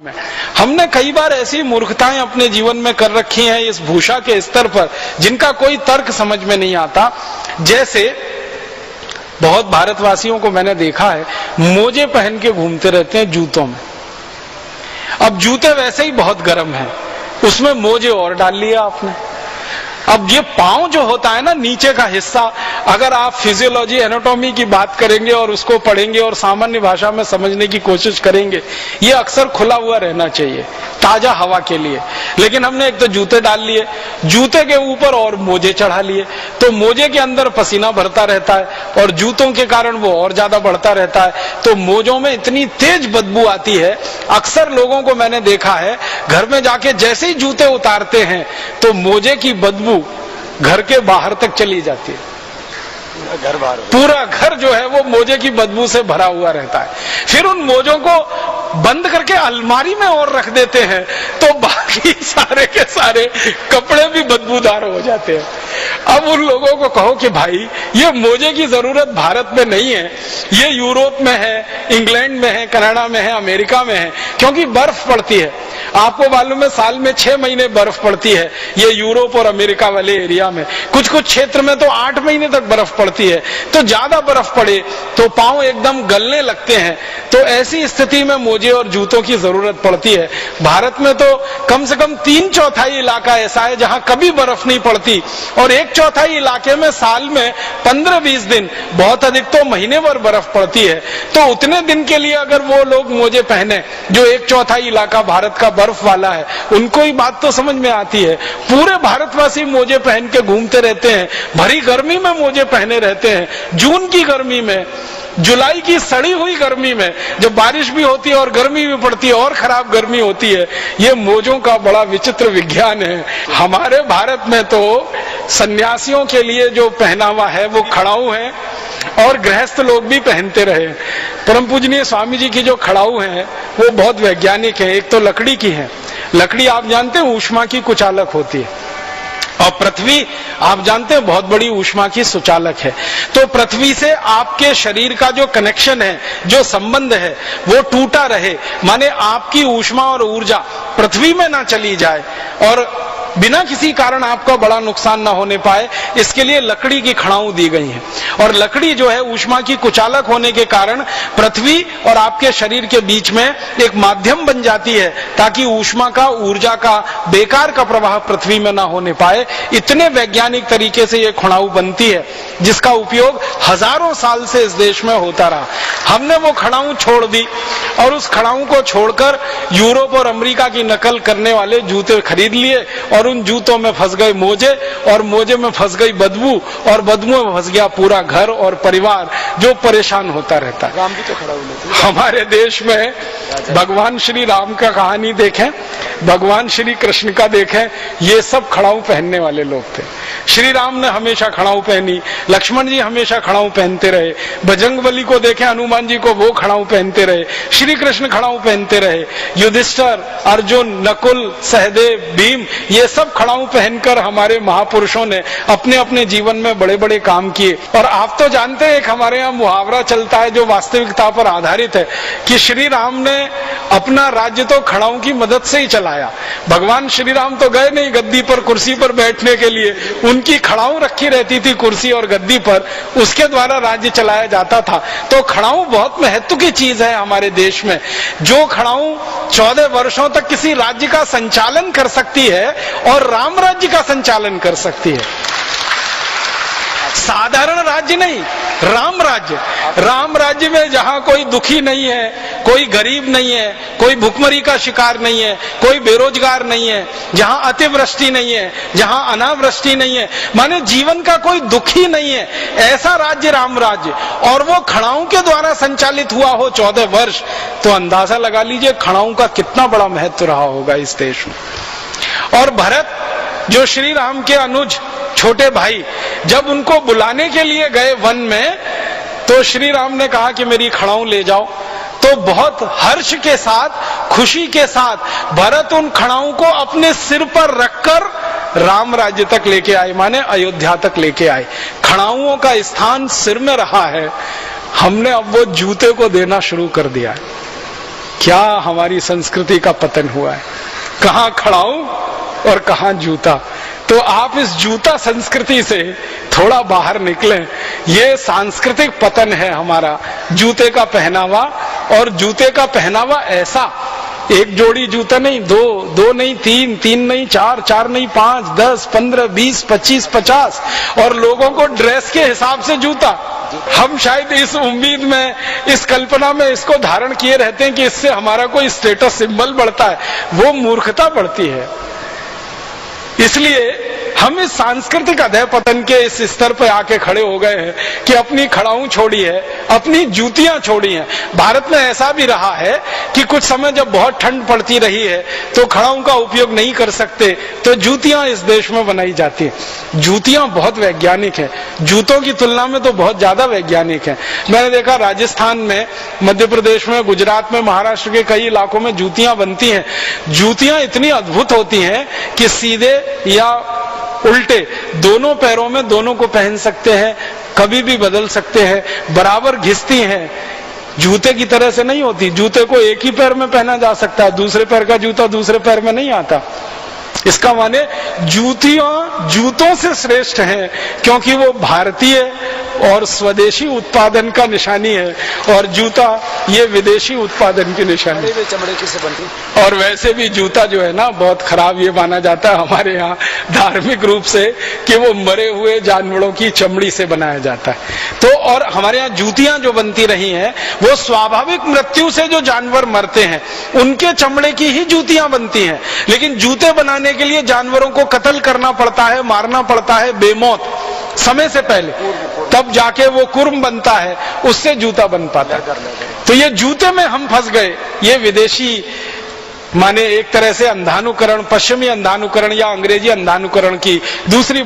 हमने कई बार ऐसी मूर्खताएं अपने जीवन में कर रखी हैं इस भूषा के स्तर पर जिनका कोई तर्क समझ में नहीं आता। जैसे बहुत भारतवासियों को मैंने देखा है मोजे पहन के घूमते रहते हैं जूतों में। अब जूते वैसे ही बहुत गर्म हैं, उसमें मोजे और डाल लिया आपने। अब ये पांव जो होता है ना, नीचे का हिस्सा, अगर आप फिजियोलॉजी एनाटॉमी की बात करेंगे और उसको पढ़ेंगे और सामान्य भाषा में समझने की कोशिश करेंगे, ये अक्सर खुला हुआ रहना चाहिए ताजा हवा के लिए। लेकिन हमने एक तो जूते डाल लिए, जूते के ऊपर और मोजे चढ़ा लिए, तो मोजे के अंदर पसीना भरता रहता है और जूतों के कारण वो और ज्यादा बढ़ता रहता है, तो मोजों में इतनी तेज बदबू आती है। अक्सर लोगों को मैंने देखा है घर में जाके जैसे ही जूते उतारते हैं तो मोजे की बदबू घर के बाहर तक चली जाती है। पूरा घर जो है वो मोजे की बदबू से भरा हुआ रहता है। फिर उन मोजों को बंद करके अलमारी में और रख देते हैं तो बाकी सारे के सारे कपड़े भी बदबूदार हो जाते हैं। अब उन लोगों को कहो कि भाई ये मोजे की जरूरत भारत में नहीं है, ये यूरोप में है, इंग्लैंड में है, कनाडा में है, अमेरिका में है, क्योंकि बर्फ पड़ती है। आपको मालूम है साल में 6 महीने बर्फ पड़ती है ये यूरोप और अमेरिका वाले एरिया में। कुछ कुछ क्षेत्र में तो 8 महीने तक बर्फ पड़ती है। तो ज्यादा बर्फ पड़े तो पांव एकदम गलने लगते हैं, तो ऐसी स्थिति में मोजे और जूतों की जरूरत पड़ती है। भारत में तो कम से कम 3/4 इलाका ऐसा है जहां कभी बर्फ नहीं पड़ती और 1/4 इलाके में साल में 15-20 दिन, बहुत अधिक तो महीने भर बर्फ पड़ती है। तो उतने दिन के लिए अगर वो लोग मोजे पहने जो 1/4 इलाका भारत का बर्फ वाला है, उनको ही बात तो समझ में आती है। पूरे भारतवासी मोजे पहन के घूमते रहते हैं, भरी गर्मी में मोजे पहने रहते हैं, जून की गर्मी में, जुलाई की सड़ी हुई गर्मी में, जब बारिश भी होती है और गर्मी भी पड़ती है और खराब गर्मी होती है। ये मोजों का बड़ा विचित्र विज्ञान है। हमारे भारत में तो सन्यासियों के लिए जो पहनावा है वो खड़ाऊ है और गृहस्थ लोग भी पहनते रहे। परम पूजनीय स्वामी जी की जो खड़ाऊ है वो बहुत वैज्ञानिक है। एक तो लकड़ी की है, लकड़ी आप जानते हैं ऊष्मा की कुचालक होती है, और पृथ्वी आप जानते हैं बहुत बड़ी ऊष्मा की सुचालक है। तो पृथ्वी से आपके शरीर का जो कनेक्शन है, जो संबंध है, वो टूटा रहे, माने आपकी ऊष्मा और ऊर्जा पृथ्वी में ना चली जाए और बिना किसी कारण आपका बड़ा नुकसान ना होने पाए, इसके लिए लकड़ी की खड़ाऊ दी गई है। और लकड़ी जो है ऊष्मा की कुचालक होने के कारण पृथ्वी और आपके शरीर के बीच में एक माध्यम बन जाती है ताकि ऊष्मा का, ऊर्जा का, बेकार का प्रवाह पृथ्वी में ना होने पाए। इतने वैज्ञानिक तरीके से ये खड़ाऊ बनती है जिसका उपयोग हजारों साल से इस देश में होता रहा। हमने वो खड़ाऊ छोड़ दी और उस खड़ाऊ को छोड़कर यूरोप और अमेरिका की नकल करने वाले जूते खरीद लिए और उन जूतों में फंस गए मोजे और मोजे में फंस गई बदबू और बदबू में फंस गया पूरा घर और परिवार जो परेशान होता रहता है। राम भी तो खड़ाऊ लेते हैं। हमारे देश में भगवान श्री राम का कहानी देखें, भगवान श्री कृष्ण का देखें, ये सब खड़ाऊ पहनने वाले लोग थे। श्री राम ने हमेशा खड़ाऊ पहनी, लक्ष्मण जी हमेशा खड़ाऊ पहनते रहे, बजरंगबली को देखें, हनुमान जी को वो खड़ाऊ पहनते रहे, श्री कृष्ण खड़ाऊ पहनते रहे, युधिष्ठिर, अर्जुन, नकुल, सहदेव, भीम, ये सब खड़ाऊ पहनकर हमारे महापुरुषों ने अपने अपने जीवन में बड़े बड़े काम किए। और आप तो जानते हैं एक हमारे यहाँ मुहावरा चलता है जो वास्तविकता पर आधारित है कि श्री राम ने अपना राज्य तो खड़ाऊ की मदद से ही चलाया। भगवान श्री राम तो गए नहीं गद्दी पर, कुर्सी पर बैठने के लिए, उनकी खड़ाऊ रखी रहती थी कुर्सी और गद्दी पर, उसके द्वारा राज्य चलाया जाता था। तो खड़ाऊ बहुत महत्व की चीज है हमारे देश में। जो खड़ाऊ 14 वर्षों तक किसी राज्य का संचालन कर सकती है और राम राज्य का संचालन कर सकती है, साधारण राज्य नहीं, राम राज्य। राम राज्य में जहां कोई दुखी नहीं है, कोई गरीब नहीं है, कोई भुखमरी का शिकार नहीं है, कोई बेरोजगार नहीं है, जहां अतिवृष्टि नहीं है, जहां अनावृष्टि नहीं है, माने जीवन का कोई दुखी नहीं है, ऐसा राज्य राम राज्य। और वो खड़ाऊ के द्वारा संचालित हुआ हो 14 वर्ष, तो अंदाजा लगा लीजिए खड़ाऊ का कितना बड़ा महत्व रहा होगा इस देश में। और भरत जो श्री राम के अनुज छोटे भाई, जब उनको बुलाने के लिए गए वन में, तो श्री राम ने कहा कि मेरी खड़ाऊ ले जाओ। तो बहुत हर्ष के साथ, खुशी के साथ भरत उन खड़ाऊ को अपने सिर पर रखकर राम राज्य तक लेके आए, माने अयोध्या तक लेके आए। खड़ाऊओं का स्थान सिर में रहा है, हमने अब वो जूते को देना शुरू कर दिया है। क्या हमारी संस्कृति का पतन हुआ है, कहां खड़ाऊ और कहां जूता। तो आप इस जूता संस्कृति से थोड़ा बाहर निकलें। ये सांस्कृतिक पतन है हमारा, जूते का पहनावा। और जूते का पहनावा ऐसा, एक जोड़ी जूता नहीं, दो नहीं, तीन नहीं, चार नहीं, 5, 10, 15, 20, 25, 50 और लोगों को ड्रेस के हिसाब से जूता। हम शायद इस उम्मीद में, इस कल्पना में इसको धारण किए रहते हैं कि इससे हमारा कोई स्टेटस सिंबल बढ़ता है। वो मूर्खता बढ़ती है। इसलिए हम इस सांस्कृतिक अधःपतन के इस स्तर पर आके खड़े हो गए हैं कि अपनी खड़ाऊ छोड़ी है, अपनी जूतियां छोड़ी हैं। भारत में ऐसा भी रहा है कि कुछ समय जब बहुत ठंड पड़ती रही है तो खड़ाऊ का उपयोग नहीं कर सकते, तो जूतियां इस देश में बनाई जाती हैं। जूतियां बहुत वैज्ञानिक है, जूतों की तुलना में तो बहुत ज्यादा वैज्ञानिक है। मैंने देखा राजस्थान में, मध्य प्रदेश में, गुजरात में, महाराष्ट्र के कई इलाकों में जूतियां बनती हैं। जूतियां इतनी अद्भुत होती हैं कि सीधे या उल्टे दोनों पैरों में दोनों को पहन सकते हैं, कभी भी बदल सकते हैं, बराबर घिसती हैं। जूते की तरह से नहीं होती। जूते को एक ही पैर में पहना जा सकता है, दूसरे पैर का जूता दूसरे पैर में नहीं आता। इसका माने जूतियां जूतों से श्रेष्ठ हैं क्योंकि वो भारतीय और स्वदेशी उत्पादन का निशानी है, और जूता ये विदेशी उत्पादन की निशानी है। चमड़े की से बनती। और वैसे भी जूता जो है ना बहुत खराब ये माना जाता है हमारे यहाँ धार्मिक रूप से कि वो मरे हुए जानवरों की चमड़ी से बनाया जाता है। तो और हमारे यहाँ जूतियां जो बनती रही हैं वो स्वाभाविक मृत्यु से जो जानवर मरते हैं उनके चमड़े की ही जूतियां बनती हैं। लेकिन जूते बनाने के लिए जानवरों को कत्ल करना पड़ता है, मारना पड़ता है बेमौत समय से पहले, तब जाके वो कुर्म बनता है, उससे जूता बन पाता है। तो ये जूते में हम फंस गए। ये विदेशी माने एक तरह से अंधानुकरण, पश्चिमी अंधानुकरण या अंग्रेजी अंधानुकरण की दूसरी